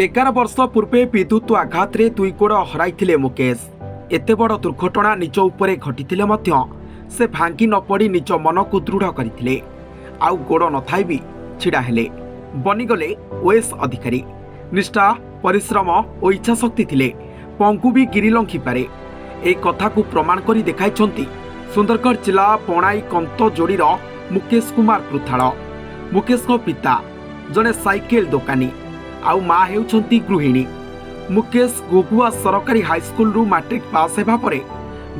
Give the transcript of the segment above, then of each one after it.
11 वर्ष पूर्वे विद्युत आघात रे दुई गोड़ हराइथिले मुकेश। एते बड़ दुर्घटना निज उपरे घटिथिले मध्य से भांगी न पड़ी निज मन को दृढ़ करथिले। आउ गोड़ न थाई भी छिड़ा हेले, बनिगले ओएस अधिकारी। निष्ठा, परिश्रम और इच्छा शक्ति थिले पंगु भी गिरी लंघी पारे। ए कथा को प्रमाण करी देखाइछंती सुंदरगढ़ जिला बणाई कंत जोड़ीर मुकेश कुमार पृथाल। मुकेश को पिता जने साइकेल दुकानी आउ माँ हेउछंती गृहिणी। मुकेश गोगुआ सरकारी हाईस्कल रु मैट्रिक पास हेबा परे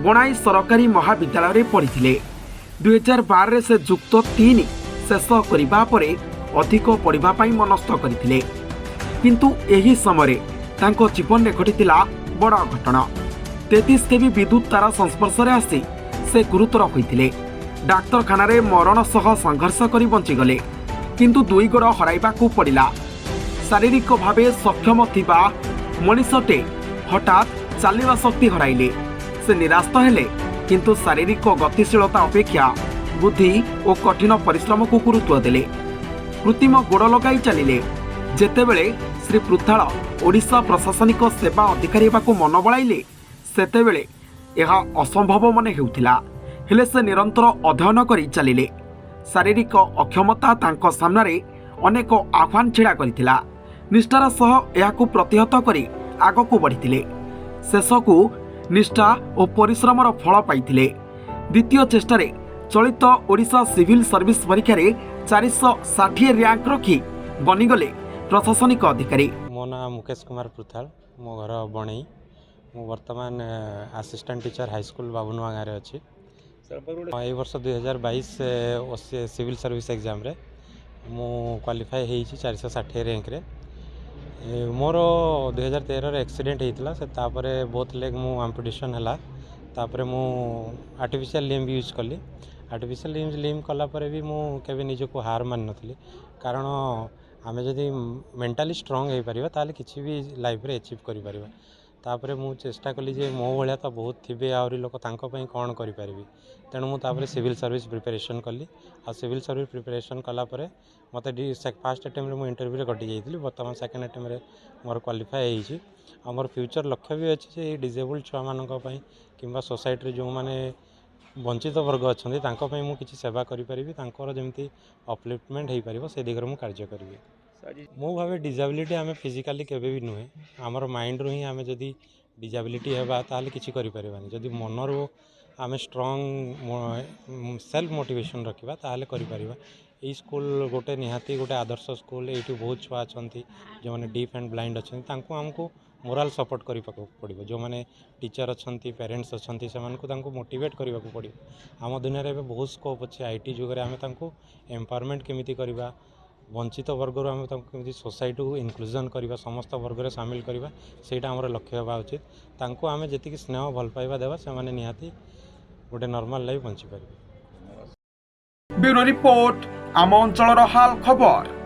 बणाई सरकारी महाविद्यालय रे पढ़िथिले। 2012 रे से युक्त 3 शेष करिबा परे अधिक पढ़िबा पई मनस्थ करिथिले। किंतु एही समय तांको जीवन रे घटितिला बड़ घटना। 33 केवी विद्युत तार संस्पर्श रे आसी से गुरुतर होइथिले। डाक्तरखाना रे मरण सह संघर्ष करी बंची गले, किंतु दुई गोड़ हराइबा को पड़िला। शारीरिक भावे सक्षम थिबा मनीषटे हठात चलवा शक्ति हराइले। से निराश हेले, किंतु शारीरिक गतिशीलता अपेक्षा बुद्धि और कठिन परिश्रम को गुरुत्व देले। कृत्रिम गोड़ लगाई चलिले। जेतेबेले श्री पृथाल ओडिशा प्रशासनिक सेवा अधिकारी को मन बड़ाइले, सेतेबेले यह असंभव मन हेउथिला। हेले से निरंतर अध्ययन करी चलिले। शारीरिक अक्षमता तांको सामने अनेक आह्वान छिड़ा करिथिला। निष्ठार सह यहाकू प्रतिहत करी आगकू बढ़िथिले। शेषकू निष्ठा और परिश्रमर फल पाइथिले। द्वितीय चेष्टारे चलित ओडिशा सिविल सर्विस परीक्षा रे 460 रैंक रखी बनिगले प्रशासनिक अधिकारी। मो ना मुकेश कुमार पृथाल, मो घर बणई। मो वर्तमान असिस्टेंट टीचर हाईस्कूल बाबुनुआ गाँव अच्छी। ये वर्ष 2022 सिविल सर्विस एग्जाम रे मु क्वालिफाई होइछि 460 रैंक रे। मोर 2013 रे एक्सीडेंट होइतिला। से तापरे बहुत लेग मु एम्पुटेशन हला। तापरे मु आर्टिफिशियल लिम्ब यूज कली। आर्टिफिशियल लिम्ब कला परे भी मु केबे निज को हार मान नथली, कारण आमे जदि मेंटली स्ट्रांग हे परिबा ताले किछि भी लाइफ रे अचीव करि परिबा। तापरे मु चेष्टा कली जे मो भलिया तो बहुत थिबे आउरी लोक तांको पई कोन करि परिबी। तेणु मु तापरे सिविल सर्विस प्रिपरेशन कली। आ सिविल सर्विस प्रिपरेशन कला परे मते फर्स्ट अटेम्प्ट रे मु इंटरव्यू रे कटि जाइतिली। वर्तमान सेकंड अटेम्प्ट रे मोर क्वालिफाई होइछि। आ मोर फ्यूचर लक्ष्य भी अछि जे डिसेबल्ड छुआ मानक पई किंबा सोसाइटी रे जो माने वंचित वर्ग अछंती तांको पई मु किछि सेवा करि परिबी। तांकर जेमति अपलिफ्टमेंट हे परिबो से दिगरे मु कार्य करिबी। मो भावे डिसेबिलिटी आमे फिजिकली केबे भी नुहे। हमर माइंड रो ही आमे जदी डिसेबिलिटी हेबा ताले किछि करि परिबानी। जदी मनरो आमे स्ट्रांग सेल्फ मोटिवेशन रखिबा ताले करि परिबा। ए स्कूल गोटे निहाती गोटे आदर्श स्कूल। एठी बहुत छुआ अछंती जो माने डीफ एंड ब्लाइंड अछंती, तांको हमको मोरल सपोर्ट करि पड़िबो। जो माने टीचर अछंती, पेरेंट्स अछंती, सेमान को तांको मोटिवेट करिबा को पड़िबो। आम दुनिया रे बहुत स्कोप अछि आईटी जुग रे। आमे तांको एम्पावरमेंट केमिति करिबा, वंचित वर्ग रो आमे तांको केमिति सोसाइटी को इनक्लूजन करिबा, समस्त वर्ग रे शामिल करिबा, सेटा हमर लक्ष्य हेबा उचित। तांको आमे जेतिकी स्नेह भल पाइबा देबा, से माने निहाती गोटे नॉर्मल लाइफ बंची पारिबे। ब्यूरो रिपोर्ट आम अंचल हाल खबर।